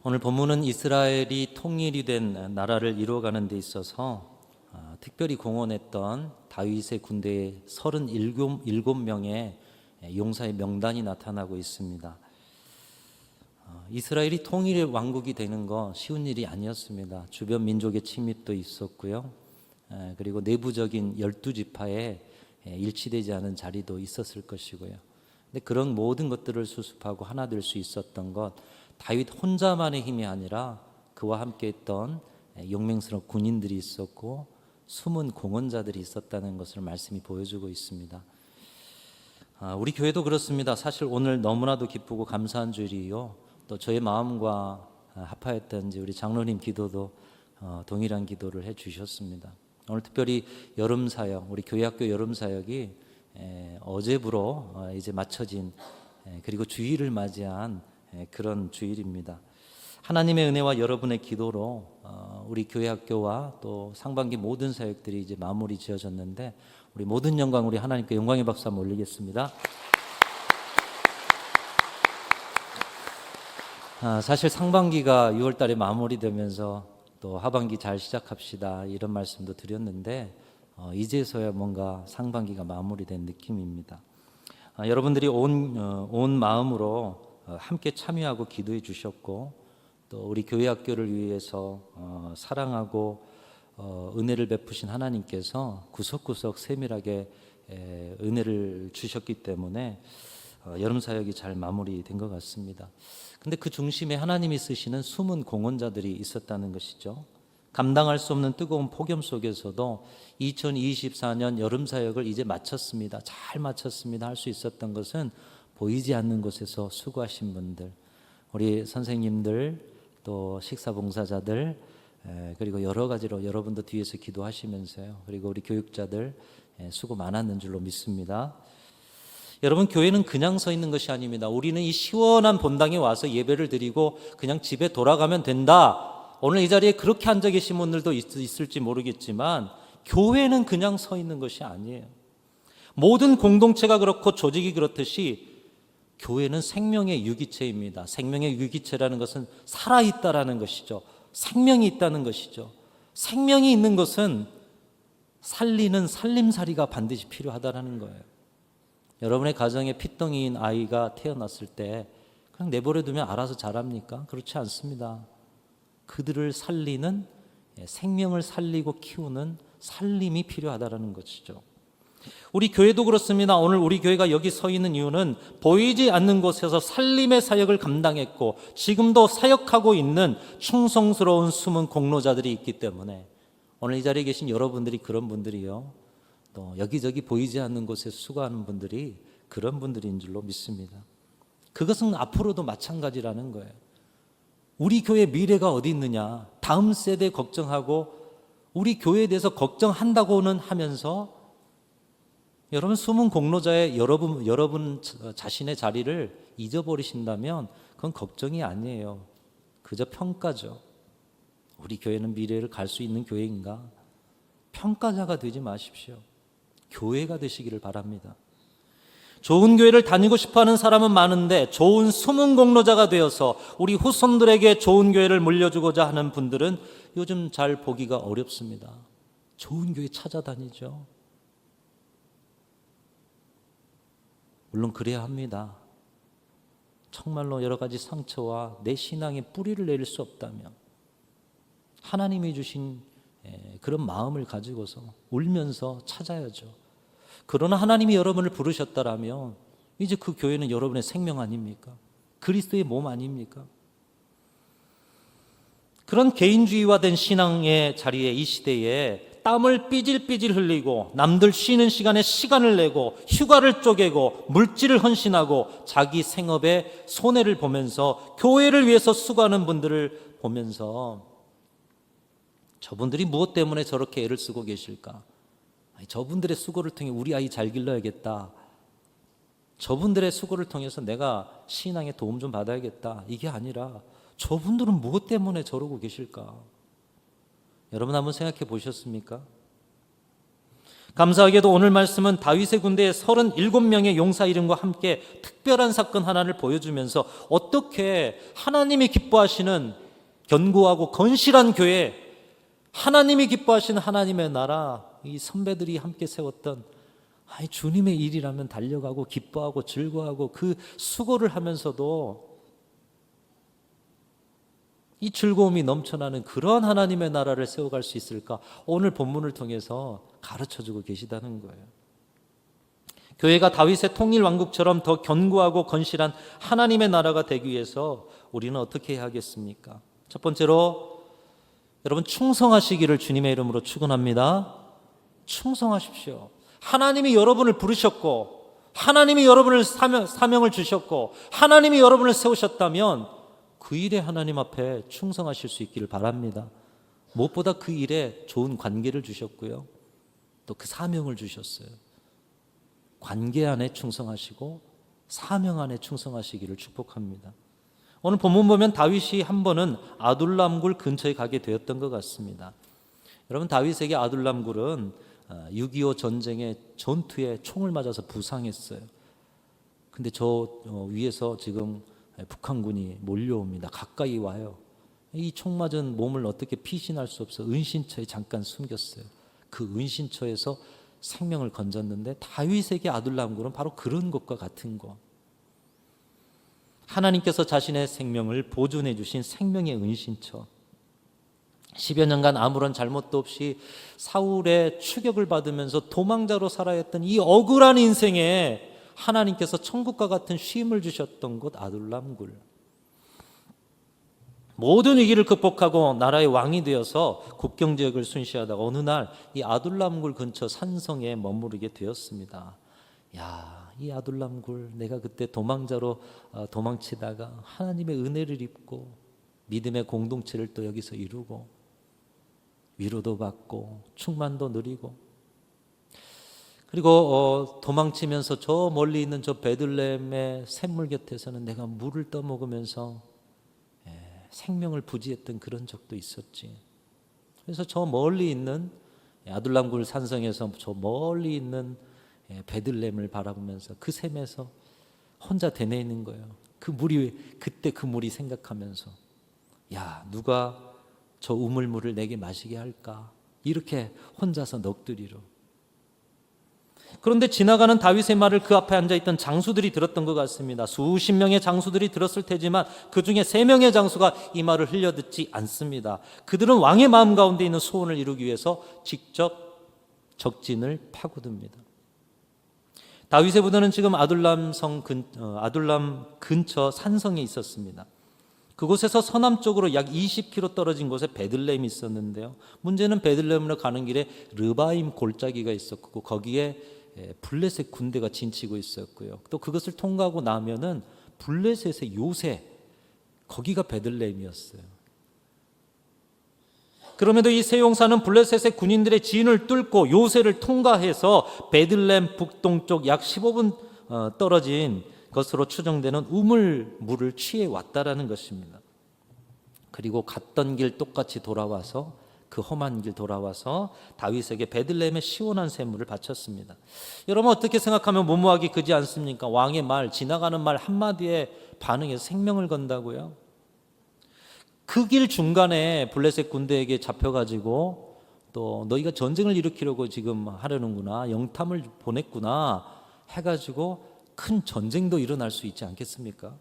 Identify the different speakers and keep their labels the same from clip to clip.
Speaker 1: 오늘 본문은 이스라엘이 통일이 된 나라를 이루어가는 데 있어서 특별히 공헌했던 다윗의 군대의 37명의 용사의 명단이 나타나고 있습니다. 이스라엘이 통일의 왕국이 되는 거 쉬운 일이 아니었습니다. 주변 민족의 침입도 있었고요. 그리고 내부적인 12지파에 일치되지 않은 자리도 있었을 것이고요. 근데 그런 모든 것들을 수습하고 하나 될 수 있었던 것, 다윗 혼자만의 힘이 아니라 그와 함께 했던 용맹스러운 군인들이 있었고 숨은 공헌자들이 있었다는 것을 말씀이 보여주고 있습니다. 우리 교회도 그렇습니다. 사실 오늘 너무나도 기쁘고 감사한 주일이요, 또 저의 마음과 합하였던지 우리 장로님 기도도 동일한 기도를 해주셨습니다. 오늘 특별히 여름사역, 우리 교회학교 여름사역이 어제부로 이제 마쳐진, 그리고 주일을 맞이한 그런 주일입니다. 하나님의 은혜와 여러분의 기도로 우리 교회학교와 또 상반기 모든 사역들이 이제 마무리 지어졌는데, 우리 모든 영광 우리 하나님께 영광의 박수 한번 올리겠습니다. 사실 상반기가 6월 달에 마무리되면서 또 하반기 잘 시작합시다 이런 말씀도 드렸는데 이제서야 뭔가 상반기가 마무리된 느낌입니다. 여러분들이 온 마음으로 함께 참여하고 기도해 주셨고, 또 우리 교회 학교를 위해서 사랑하고 은혜를 베푸신 하나님께서 구석구석 세밀하게 은혜를 주셨기 때문에 여름 사역이 잘 마무리된 것 같습니다. 근데 그 중심에 하나님이 쓰시는 숨은 공헌자들이 있었다는 것이죠. 감당할 수 없는 뜨거운 폭염 속에서도 2024년 여름 사역을 이제 마쳤습니다. 잘 마쳤습니다. 할 수 있었던 것은 보이지 않는 곳에서 수고하신 분들, 우리 선생님들, 또 식사봉사자들, 그리고 여러 가지로 여러분도 뒤에서 기도하시면서요, 그리고 우리 교육자들 수고 많았는 줄로 믿습니다. 여러분, 교회는 그냥 서 있는 것이 아닙니다. 우리는 이 시원한 본당에 와서 예배를 드리고 그냥 집에 돌아가면 된다. 오늘 이 자리에 그렇게 앉아 계신 분들도 있을지 모르겠지만, 교회는 그냥 서 있는 것이 아니에요. 모든 공동체가 그렇고 조직이 그렇듯이 교회는 생명의 유기체입니다. 생명의 유기체라는 것은 살아있다라는 것이죠. 생명이 있다는 것이죠. 생명이 있는 것은 살리는 살림살이가 반드시 필요하다는 거예요. 여러분의 가정에 핏덩이인 아이가 태어났을 때 그냥 내버려 두면 알아서 자랍니까? 그렇지 않습니다. 그들을 살리는, 생명을 살리고 키우는 살림이 필요하다는 것이죠. 우리 교회도 그렇습니다. 오늘 우리 교회가 여기 서 있는 이유는 보이지 않는 곳에서 살림의 사역을 감당했고 지금도 사역하고 있는 충성스러운 숨은 공로자들이 있기 때문에, 오늘 이 자리에 계신 여러분들이 그런 분들이요, 또 여기저기 보이지 않는 곳에서 수고하는 분들이 그런 분들인 줄로 믿습니다. 그것은 앞으로도 마찬가지라는 거예요. 우리 교회 미래가 어디 있느냐, 다음 세대 걱정하고 우리 교회에 대해서 걱정한다고는 하면서 여러분 숨은 공로자의 여러분 자신의 자리를 잊어버리신다면 그건 걱정이 아니에요. 그저 평가죠. 우리 교회는 미래를 갈 수 있는 교회인가? 평가자가 되지 마십시오. 교회가 되시기를 바랍니다. 좋은 교회를 다니고 싶어하는 사람은 많은데 좋은 숨은 공로자가 되어서 우리 후손들에게 좋은 교회를 물려주고자 하는 분들은 요즘 잘 보기가 어렵습니다. 좋은 교회 찾아다니죠. 물론 그래야 합니다. 정말로 여러 가지 상처와 내 신앙의 뿌리를 내릴 수 없다면 하나님이 주신 그런 마음을 가지고서 울면서 찾아야죠. 그러나 하나님이 여러분을 부르셨다라면 이제 그 교회는 여러분의 생명 아닙니까? 그리스도의 몸 아닙니까? 그런 개인주의화된 신앙의 자리에 이 시대에 땀을 삐질삐질 흘리고 남들 쉬는 시간에 시간을 내고 휴가를 쪼개고 물질을 헌신하고 자기 생업에 손해를 보면서 교회를 위해서 수고하는 분들을 보면서 저분들이 무엇 때문에 저렇게 애를 쓰고 계실까? 저분들의 수고를 통해 우리 아이 잘 길러야겠다. 저분들의 수고를 통해서 내가 신앙에 도움 좀 받아야겠다. 이게 아니라 저분들은 무엇 때문에 저러고 계실까? 여러분 한번 생각해 보셨습니까? 감사하게도 오늘 말씀은 다윗의 군대의 37명의 용사 이름과 함께 특별한 사건 하나를 보여주면서 어떻게 하나님이 기뻐하시는 견고하고 건실한 교회, 하나님이 기뻐하시는 하나님의 나라, 이 선배들이 함께 세웠던 주님의 일이라면 달려가고 기뻐하고 즐거워하고 그 수고를 하면서도 이 즐거움이 넘쳐나는 그런 하나님의 나라를 세워갈 수 있을까? 오늘 본문을 통해서 가르쳐주고 계시다는 거예요. 교회가 다윗의 통일 왕국처럼 더 견고하고 건실한 하나님의 나라가 되기 위해서 우리는 어떻게 해야 하겠습니까? 첫 번째로 여러분 충성하시기를 주님의 이름으로 축원합니다. 충성하십시오. 하나님이 여러분을 부르셨고 하나님이 여러분을 사명을 주셨고 하나님이 여러분을 세우셨다면 그 일에 하나님 앞에 충성하실 수 있기를 바랍니다. 무엇보다 그 일에 좋은 관계를 주셨고요. 또 그 사명을 주셨어요. 관계 안에 충성하시고 사명 안에 충성하시기를 축복합니다. 오늘 본문 보면 다윗이 한 번은 아둘람굴 근처에 가게 되었던 것 같습니다. 여러분 다윗에게 아둘람굴은 6.25 전쟁의 전투에 총을 맞아서 부상했어요. 근데 저 위에서 지금 북한군이 몰려옵니다. 가까이 와요. 이 총 맞은 몸을 어떻게 피신할 수 없어 은신처에 잠깐 숨겼어요. 그 은신처에서 생명을 건졌는데 다윗에게 아둘람굴은 바로 그런 것과 같은 것. 하나님께서 자신의 생명을 보존해 주신 생명의 은신처. 10여 년간 아무런 잘못도 없이 사울의 추격을 받으면서 도망자로 살아야 했던 이 억울한 인생에 하나님께서 천국과 같은 쉼을 주셨던 곳 아둘람굴. 모든 위기를 극복하고 나라의 왕이 되어서 국경지역을 순시하다가 어느 날 이 아둘람굴 근처 산성에 머무르게 되었습니다. 야, 이 아둘람굴 내가 그때 도망자로 도망치다가 하나님의 은혜를 입고 믿음의 공동체를 또 여기서 이루고 위로도 받고 충만도 누리고 그리고 도망치면서 저 멀리 있는 저 베들레헴의 샘물 곁에서는 내가 물을 떠먹으면서 생명을 부지했던 그런 적도 있었지. 그래서 저 멀리 있는 아둘람굴 산성에서 저 멀리 있는 베들레헴을 바라보면서 그 샘에서 혼자 되뇌이는 거예요. 그때 그 물이 생각하면서 야, 누가 저 우물물을 내게 마시게 할까? 이렇게 혼자서 넋두리로. 그런데 지나가는 다윗의 말을 그 앞에 앉아있던 장수들이 들었던 것 같습니다. 수십 명의 장수들이 들었을 테지만 그 중에 3명의 장수가 이 말을 흘려듣지 않습니다. 그들은 왕의 마음 가운데 있는 소원을 이루기 위해서 직접 적진을 파고듭니다. 다윗의 부대는 지금 아둘람 근처 산성에 있었습니다. 그곳에서 서남쪽으로 약 20km 떨어진 곳에 베들레헴이 있었는데요. 문제는 베들레헴으로 가는 길에 르바임 골짜기가 있었고 거기에 블레셋 군대가 진치고 있었고요. 또 그것을 통과하고 나면은 블레셋의 요새, 거기가 베들레헴이었어요. 그럼에도 이 세 용사는 블레셋의 군인들의 진을 뚫고 요새를 통과해서 베들레헴 북동쪽 약 15분 떨어진 것으로 추정되는 우물물을 취해 왔다라는 것입니다. 그리고 갔던 길 똑같이 돌아와서 그 험한 길 돌아와서 다윗에게 베들레헴의 시원한 샘물을 바쳤습니다. 여러분 어떻게 생각하면 무모하기 그지 않습니까? 왕의 말, 지나가는 말 한마디에 반응해서 생명을 건다고요? 그 길 중간에 블레셋 군대에게 잡혀가지고 또 너희가 전쟁을 일으키려고 지금 하려는구나, 영탐을 보냈구나 해가지고 큰 전쟁도 일어날 수 있지 않겠습니까?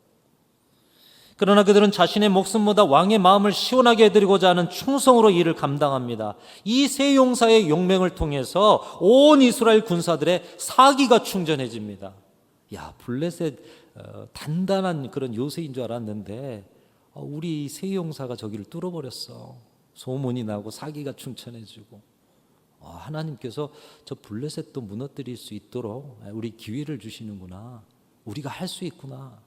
Speaker 1: 그러나 그들은 자신의 목숨보다 왕의 마음을 시원하게 해드리고자 하는 충성으로 일을 감당합니다. 이 세 용사의 용맹을 통해서 온 이스라엘 군사들의 사기가 충전해집니다. 야, 블레셋 단단한 그런 요새인 줄 알았는데 우리 세 용사가 저기를 뚫어버렸어. 소문이 나고 사기가 충천해지고 하나님께서 저 블레셋도 무너뜨릴 수 있도록 우리 기회를 주시는구나. 우리가 할 수 있구나.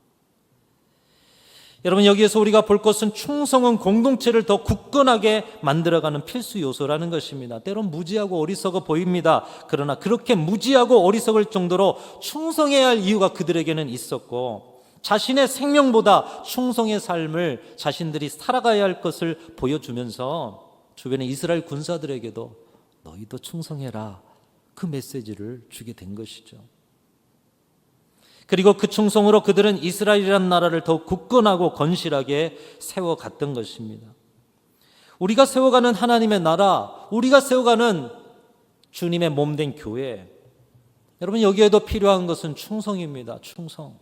Speaker 1: 여러분 여기에서 우리가 볼 것은 충성은 공동체를 더 굳건하게 만들어가는 필수 요소라는 것입니다. 때론 무지하고 어리석어 보입니다. 그러나 그렇게 무지하고 어리석을 정도로 충성해야 할 이유가 그들에게는 있었고 자신의 생명보다 충성의 삶을 자신들이 살아가야 할 것을 보여주면서 주변의 이스라엘 군사들에게도 너희도 충성해라. 그 메시지를 주게 된 것이죠. 그리고 그 충성으로 그들은 이스라엘이라는 나라를 더욱 굳건하고 건실하게 세워갔던 것입니다. 우리가 세워가는 하나님의 나라, 우리가 세워가는 주님의 몸된 교회, 여러분 여기에도 필요한 것은 충성입니다. 충성.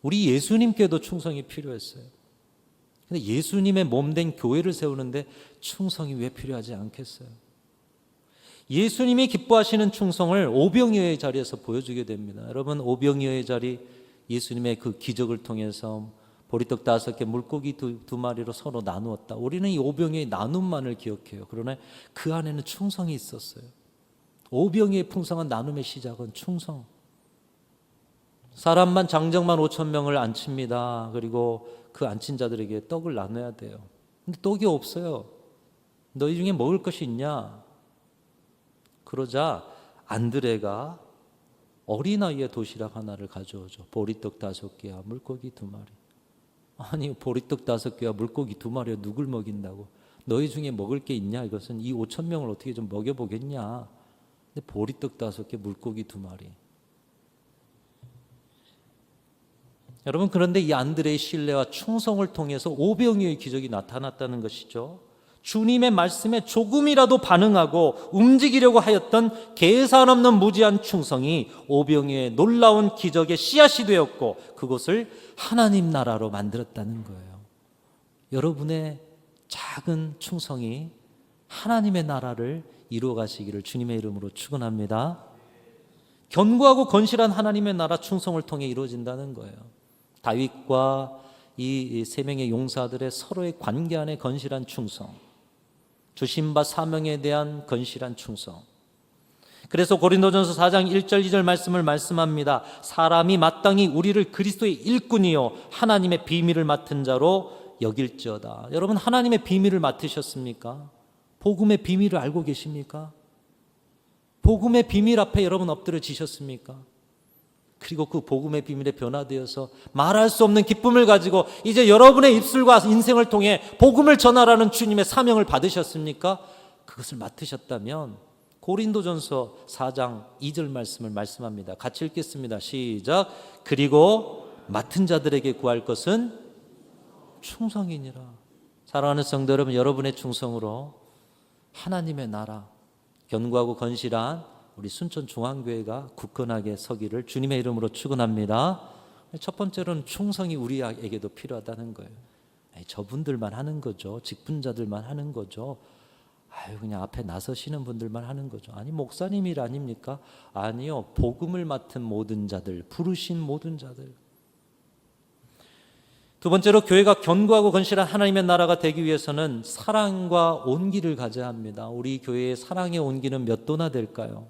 Speaker 1: 우리 예수님께도 충성이 필요했어요. 근데 예수님의 몸된 교회를 세우는데 충성이 왜 필요하지 않겠어요? 예수님이 기뻐하시는 충성을 오병이어의 자리에서 보여주게 됩니다. 여러분 오병이어의 자리, 예수님의 그 기적을 통해서 보리떡 5개, 물고기 두 마리로 서로 나누었다. 우리는 이 오병이어의 나눔만을 기억해요. 그러나 그 안에는 충성이 있었어요. 오병이어의 풍성한 나눔의 시작은 충성. 사람만 장정만 5,000명을 앉힙니다. 그리고 그 앉힌 자들에게 떡을 나눠야 돼요. 근데 떡이 없어요. 너희 중에 먹을 것이 있냐? 그러자 안드레가 어린아이의 도시락 하나를 가져오죠. 보리떡 5개와 물고기 2마리. 아니 보리떡 5개와 물고기 2마리와 누굴 먹인다고? 너희 중에 먹을 게 있냐? 이것은 이 5,000명을 어떻게 좀 먹여보겠냐? 근데 보리떡 5개, 물고기 2마리. 여러분 그런데 이 안드레의 신뢰와 충성을 통해서 오병이어의 기적이 나타났다는 것이죠. 주님의 말씀에 조금이라도 반응하고 움직이려고 하였던 계산 없는 무지한 충성이 오병이어의 놀라운 기적의 씨앗이 되었고 그것을 하나님 나라로 만들었다는 거예요. 여러분의 작은 충성이 하나님의 나라를 이루어 가시기를 주님의 이름으로 축원합니다. 견고하고 건실한 하나님의 나라 충성을 통해 이루어진다는 거예요. 다윗과 이 3명의 용사들의 서로의 관계 안에 건실한 충성, 주신 바 사명에 대한 건실한 충성. 그래서 고린도전서 4장 1절 2절 말씀을 말씀합니다. 사람이 마땅히 우리를 그리스도의 일꾼이요 하나님의 비밀을 맡은 자로 여길지어다. 여러분 하나님의 비밀을 맡으셨습니까? 복음의 비밀을 알고 계십니까? 복음의 비밀 앞에 여러분 엎드려지셨습니까? 그리고 그 복음의 비밀에 변화되어서 말할 수 없는 기쁨을 가지고 이제 여러분의 입술과 인생을 통해 복음을 전하라는 주님의 사명을 받으셨습니까? 그것을 맡으셨다면 고린도전서 4장 2절 말씀을 말씀합니다. 같이 읽겠습니다. 시작. 그리고 맡은 자들에게 구할 것은 충성이니라. 사랑하는 성도 여러분, 여러분의 충성으로 하나님의 나라, 견고하고 건실한 우리 순천중앙교회가 굳건하게 서기를 주님의 이름으로 축원합니다. 첫 번째로는 충성이 우리에게도 필요하다는 거예요. 저분들만 하는 거죠. 직분자들만 하는 거죠. 그냥 앞에 나서시는 분들만 하는 거죠. 아니 목사님이 아닙니까? 아니요. 복음을 맡은 모든 자들, 부르신 모든 자들. 두 번째로 교회가 견고하고 건실한 하나님의 나라가 되기 위해서는 사랑과 온기를 가져야 합니다. 우리 교회의 사랑의 온기는 몇 도나 될까요?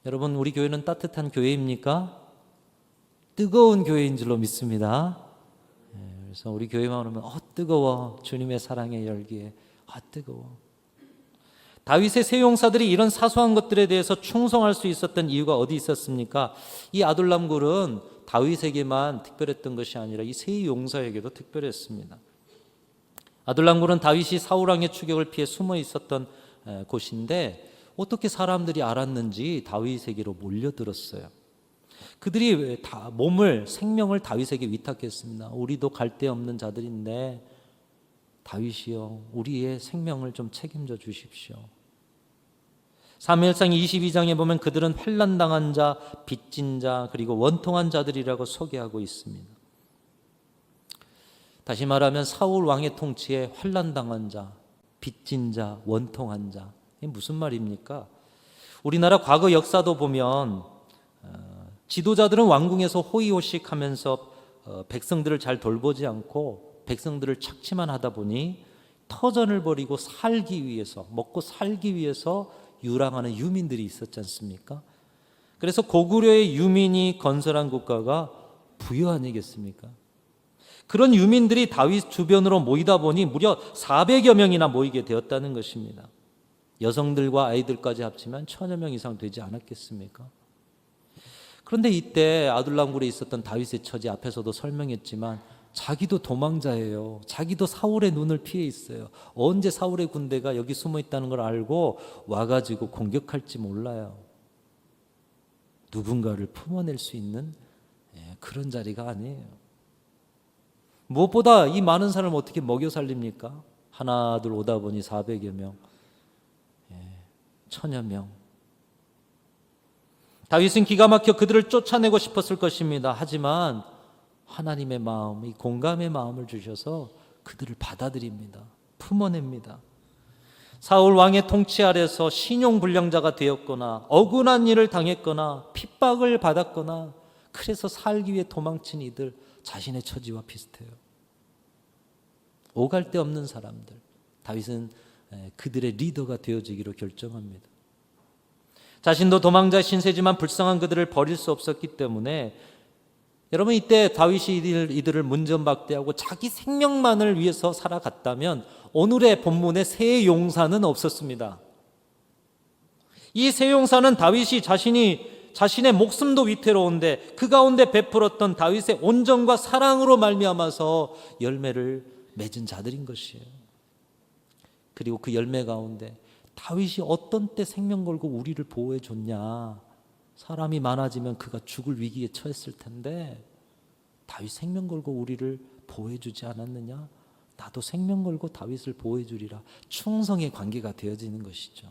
Speaker 1: 여러분 우리 교회는 따뜻한 교회입니까? 뜨거운 교회인 줄로 믿습니다. 그래서 우리 교회만 오면 뜨거워. 주님의 사랑의 열기에 뜨거워. 다윗의 세 용사들이 이런 사소한 것들에 대해서 충성할 수 있었던 이유가 어디 있었습니까? 이 아둘람굴은 다윗에게만 특별했던 것이 아니라 이 세 용사에게도 특별했습니다. 아둘람굴은 다윗이 사울왕의 추격을 피해 숨어 있었던 곳인데 어떻게 사람들이 알았는지 다윗에게로 몰려들었어요. 그들이 다 생명을 다윗에게 위탁했습니다. 우리도 갈 데 없는 자들인데 다윗이여 우리의 생명을 좀 책임져 주십시오. 사무엘상 22장에 보면 그들은 환난당한 자, 빚진 자, 그리고 원통한 자들이라고 소개하고 있습니다. 다시 말하면 사울 왕의 통치에 환난당한 자, 빚진 자, 원통한 자. 이게 무슨 말입니까? 우리나라 과거 역사도 보면 지도자들은 왕궁에서 호의호식하면서 백성들을 잘 돌보지 않고 백성들을 착취만 하다 보니 터전을 벌이고 살기 위해서, 먹고 살기 위해서 유랑하는 유민들이 있었지 않습니까? 그래서 고구려의 유민이 건설한 국가가 부여 아니겠습니까? 그런 유민들이 다윗 주변으로 모이다 보니 무려 400여 명이나 모이게 되었다는 것입니다. 여성들과 아이들까지 합치면 1000여 명 이상 되지 않았겠습니까? 그런데 이때 아둘람굴에 있었던 다윗의 처지 앞에서도 설명했지만 자기도 도망자예요. 자기도 사울의 눈을 피해 있어요. 언제 사울의 군대가 여기 숨어 있다는 걸 알고 와가지고 공격할지 몰라요. 누군가를 품어낼 수 있는 그런 자리가 아니에요. 무엇보다 이 많은 사람을 어떻게 먹여 살립니까? 하나둘 오다 보니 400여 명, 1000여 명. 다윗은 기가 막혀 그들을 쫓아내고 싶었을 것입니다. 하지만 하나님의 마음, 이 공감의 마음을 주셔서 그들을 받아들입니다. 품어냅니다. 사울 왕의 통치 아래서 신용불량자가 되었거나 억울한 일을 당했거나 핍박을 받았거나 그래서 살기 위해 도망친 이들 자신의 처지와 비슷해요. 오갈 데 없는 사람들. 다윗은 그들의 리더가 되어지기로 결정합니다. 자신도 도망자 신세지만 불쌍한 그들을 버릴 수 없었기 때문에 여러분 이때 다윗이 이들을 문전박대하고 자기 생명만을 위해서 살아갔다면 오늘의 본문에 새 용사는 없었습니다. 이 새 용사는 다윗이 자신의 목숨도 위태로운데 그 가운데 베풀었던 다윗의 온정과 사랑으로 말미암아서 열매를 맺은 자들인 것이에요. 그리고 그 열매 가운데 다윗이 어떤 때 생명 걸고 우리를 보호해 줬냐. 사람이 많아지면 그가 죽을 위기에 처했을 텐데 다윗 생명 걸고 우리를 보호해 주지 않았느냐? 나도 생명 걸고 다윗을 보호해 주리라. 충성의 관계가 되어지는 것이죠.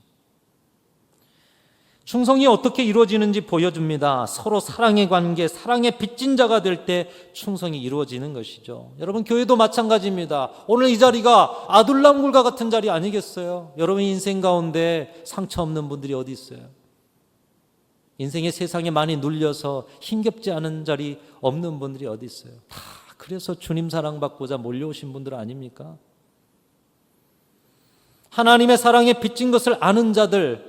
Speaker 1: 충성이 어떻게 이루어지는지 보여줍니다. 서로 사랑의 관계, 사랑의 빚진 자가 될 때 충성이 이루어지는 것이죠. 여러분 교회도 마찬가지입니다. 오늘 이 자리가 아둘람굴과 같은 자리 아니겠어요? 여러분 인생 가운데 상처 없는 분들이 어디 있어요? 인생의 세상에 많이 눌려서 힘겹지 않은 자리 없는 분들이 어디 있어요? 다 그래서 주님 사랑받고자 몰려오신 분들 아닙니까? 하나님의 사랑에 빚진 것을 아는 자들,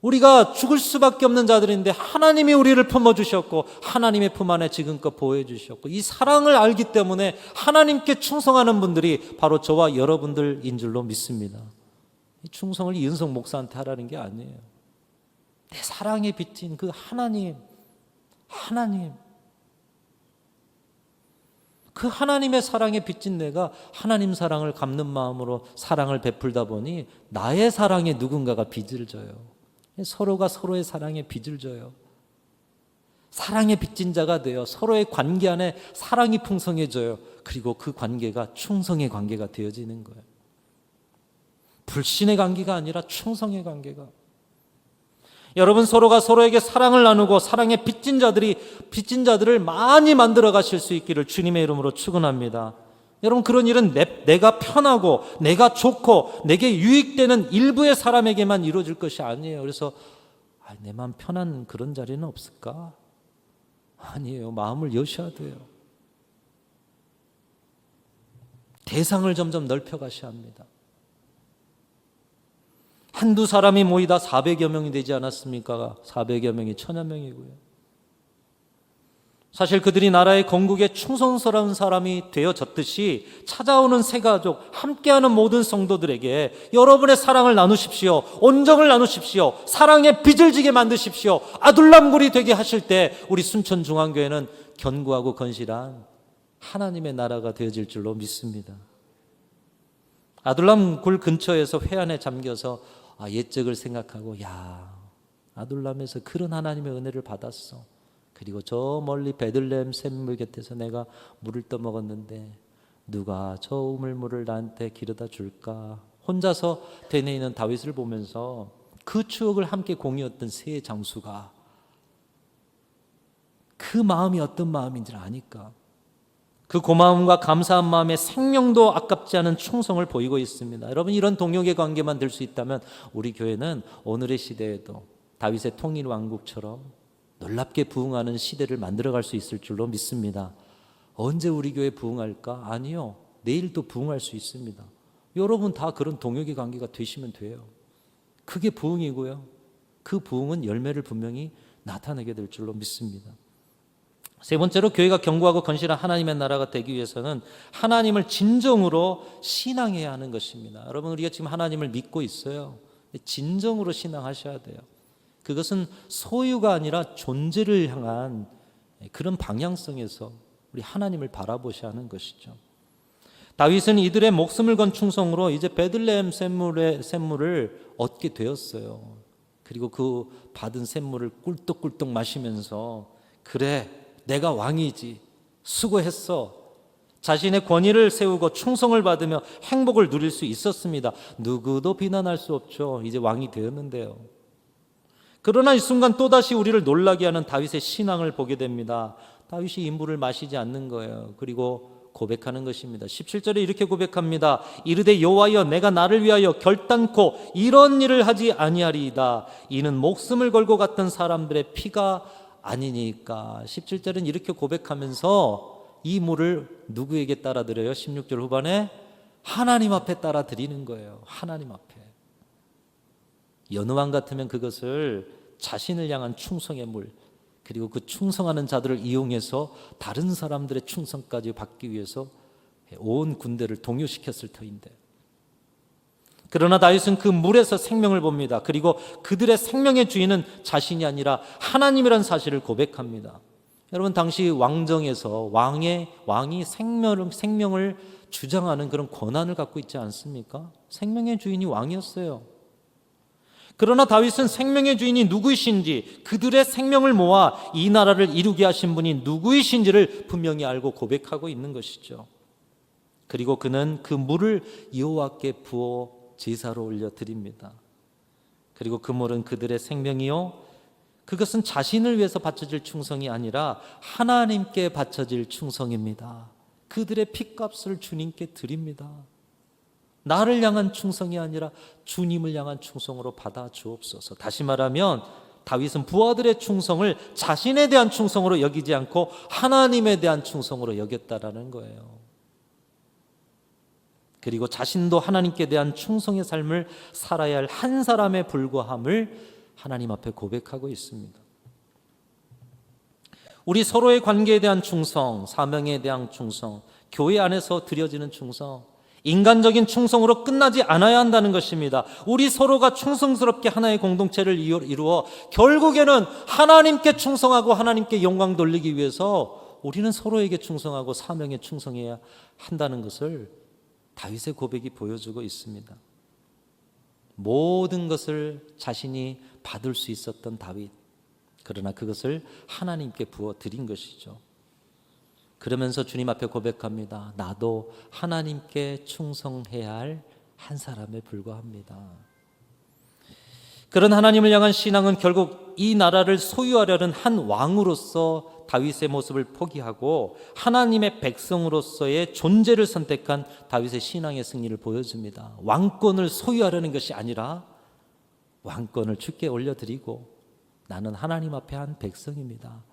Speaker 1: 우리가 죽을 수밖에 없는 자들인데 하나님이 우리를 품어주셨고 하나님의 품 안에 지금껏 보호해 주셨고 이 사랑을 알기 때문에 하나님께 충성하는 분들이 바로 저와 여러분들인 줄로 믿습니다. 이 충성을 이은석 목사한테 하라는 게 아니에요. 내 사랑에 빚진 그 하나님 그 하나님의 사랑에 빚진 내가 하나님 사랑을 갚는 마음으로 사랑을 베풀다 보니 나의 사랑에 누군가가 빚을 져요. 서로가 서로의 사랑에 빚을 져요. 사랑에 빚진 자가 되어 서로의 관계 안에 사랑이 풍성해져요. 그리고 그 관계가 충성의 관계가 되어지는 거예요. 불신의 관계가 아니라 충성의 관계가. 여러분 서로가 서로에게 사랑을 나누고 사랑에 빚진 자들을 많이 만들어 가실 수 있기를 주님의 이름으로 축원합니다. 여러분 그런 일은 내가 편하고 내가 좋고 내게 유익되는 일부의 사람에게만 이루어질 것이 아니에요. 그래서 내 마음 편한 그런 자리는 없을까? 아니에요. 마음을 여셔야 돼요. 대상을 점점 넓혀 가셔야 합니다. 한두 사람이 모이다 400여 명이 되지 않았습니까? 400여 명이 1000여 명이고요. 사실 그들이 나라의 건국에 충성스러운 사람이 되어졌듯이 찾아오는 새 가족, 함께하는 모든 성도들에게 여러분의 사랑을 나누십시오. 온정을 나누십시오. 사랑의 빚을 지게 만드십시오. 아둘람굴이 되게 하실 때 우리 순천중앙교회는 견고하고 건실한 하나님의 나라가 되어질 줄로 믿습니다. 아둘람굴 근처에서 회한에 잠겨서 옛적을 생각하고 아둘람에서 그런 하나님의 은혜를 받았어. 그리고 저 멀리 베들레헴 샘물 곁에서 내가 물을 떠먹었는데 누가 저 우물물을 나한테 길어다 줄까? 혼자서 되뇌이는 다윗을 보면서 그 추억을 함께 공유했던 세 장수가 그 마음이 어떤 마음인지를 아니까 그 고마움과 감사한 마음에 생명도 아깝지 않은 충성을 보이고 있습니다. 여러분 이런 동역의 관계만 될 수 있다면 우리 교회는 오늘의 시대에도 다윗의 통일 왕국처럼 놀랍게 부흥하는 시대를 만들어갈 수 있을 줄로 믿습니다. 언제 우리 교회 부흥할까? 아니요. 내일도 부흥할 수 있습니다. 여러분 다 그런 동역의 관계가 되시면 돼요. 그게 부흥이고요. 그 부흥은 열매를 분명히 나타내게 될 줄로 믿습니다. 세 번째로 교회가 견고하고 건실한 하나님의 나라가 되기 위해서는 하나님을 진정으로 신앙해야 하는 것입니다. 여러분 우리가 지금 하나님을 믿고 있어요. 진정으로 신앙하셔야 돼요. 그것은 소유가 아니라 존재를 향한 그런 방향성에서 우리 하나님을 바라보셔야 하는 것이죠. 다윗은 이들의 목숨을 건 충성으로 이제 베들레헴 샘물을 얻게 되었어요. 그리고 그 받은 샘물을 꿀떡꿀떡 마시면서 그래, 내가 왕이지, 수고했어. 자신의 권위를 세우고 충성을 받으며 행복을 누릴 수 있었습니다. 누구도 비난할 수 없죠. 이제 왕이 되었는데요. 그러나 이 순간 또다시 우리를 놀라게 하는 다윗의 신앙을 보게 됩니다. 다윗이 이 물을 마시지 않는 거예요. 그리고 고백하는 것입니다. 17절에 이렇게 고백합니다. 이르되 여호와여, 내가 나를 위하여 결단코 이런 일을 하지 아니하리이다. 이는 목숨을 걸고 갔던 사람들의 피가 아니니까. 17절은 이렇게 고백하면서 이 물을 누구에게 따라 드려요? 16절 후반에 하나님 앞에 따라 드리는 거예요. 하나님 앞에. 여느 왕 같으면 그것을 자신을 향한 충성의 물, 그리고 그 충성하는 자들을 이용해서 다른 사람들의 충성까지 받기 위해서 온 군대를 동요시켰을 터인데, 그러나 다윗은 그 물에서 생명을 봅니다. 그리고 그들의 생명의 주인은 자신이 아니라 하나님이라는 사실을 고백합니다. 여러분, 당시 왕정에서 왕이 생명을 주장하는 그런 권한을 갖고 있지 않습니까? 생명의 주인이 왕이었어요. 그러나 다윗은 생명의 주인이 누구이신지, 그들의 생명을 모아 이 나라를 이루게 하신 분이 누구이신지를 분명히 알고 고백하고 있는 것이죠. 그리고 그는 그 물을 여호와께 부어 제사로 올려드립니다. 그리고 그 물은 그들의 생명이요, 그것은 자신을 위해서 바쳐질 충성이 아니라 하나님께 바쳐질 충성입니다. 그들의 핏값을 주님께 드립니다. 나를 향한 충성이 아니라 주님을 향한 충성으로 받아 주옵소서. 다시 말하면 다윗은 부하들의 충성을 자신에 대한 충성으로 여기지 않고 하나님에 대한 충성으로 여겼다라는 거예요. 그리고 자신도 하나님께 대한 충성의 삶을 살아야 할 한 사람에 불과함을 하나님 앞에 고백하고 있습니다. 우리 서로의 관계에 대한 충성, 사명에 대한 충성, 교회 안에서 드려지는 충성, 인간적인 충성으로 끝나지 않아야 한다는 것입니다. 우리 서로가 충성스럽게 하나의 공동체를 이루어 결국에는 하나님께 충성하고 하나님께 영광 돌리기 위해서 우리는 서로에게 충성하고 사명에 충성해야 한다는 것을 다윗의 고백이 보여주고 있습니다. 모든 것을 자신이 받을 수 있었던 다윗, 그러나 그것을 하나님께 부어 드린 것이죠. 그러면서 주님 앞에 고백합니다. 나도 하나님께 충성해야 할 한 사람에 불과합니다. 그런 하나님을 향한 신앙은 결국 이 나라를 소유하려는 한 왕으로서 다윗의 모습을 포기하고 하나님의 백성으로서의 존재를 선택한 다윗의 신앙의 승리를 보여줍니다. 왕권을 소유하려는 것이 아니라 왕권을 주께 올려드리고 나는 하나님 앞에 한 백성입니다.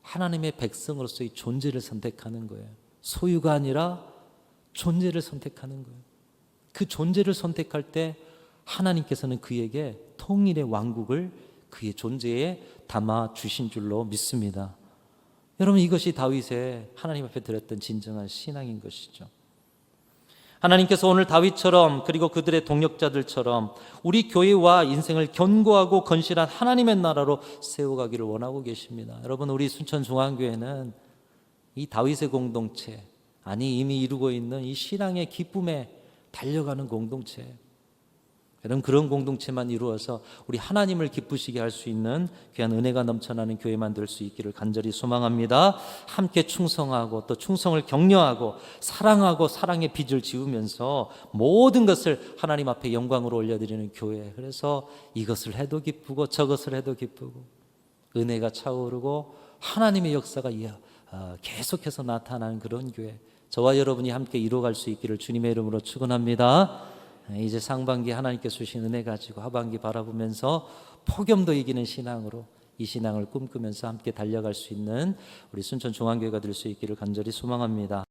Speaker 1: 하나님의 백성으로서의 존재를 선택하는 거예요. 소유가 아니라 존재를 선택하는 거예요. 그 존재를 선택할 때 하나님께서는 그에게 통일의 왕국을 그의 존재에 담아 주신 줄로 믿습니다. 여러분, 이것이 다윗의 하나님 앞에 드렸던 진정한 신앙인 것이죠. 하나님께서 오늘 다윗처럼 그리고 그들의 동역자들처럼 우리 교회와 인생을 견고하고 건실한 하나님의 나라로 세워가기를 원하고 계십니다. 여러분, 우리 순천중앙교회는 이 다윗의 공동체, 아니 이미 이루고 있는 이 신앙의 기쁨에 달려가는 공동체, 여러분, 그런 공동체만 이루어서 우리 하나님을 기쁘시게 할 수 있는 귀한 은혜가 넘쳐나는 교회만 될 수 있기를 간절히 소망합니다. 함께 충성하고 또 충성을 격려하고 사랑하고 사랑의 빚을 지우면서 모든 것을 하나님 앞에 영광으로 올려드리는 교회, 그래서 이것을 해도 기쁘고 저것을 해도 기쁘고 은혜가 차오르고 하나님의 역사가 계속해서 나타나는 그런 교회, 저와 여러분이 함께 이루어갈 수 있기를 주님의 이름으로 축원합니다. 이제 상반기 하나님께 주신 은혜 가지고 하반기 바라보면서 폭염도 이기는 신앙으로 이 신앙을 꿈꾸면서 함께 달려갈 수 있는 우리 순천중앙교회가 될 수 있기를 간절히 소망합니다.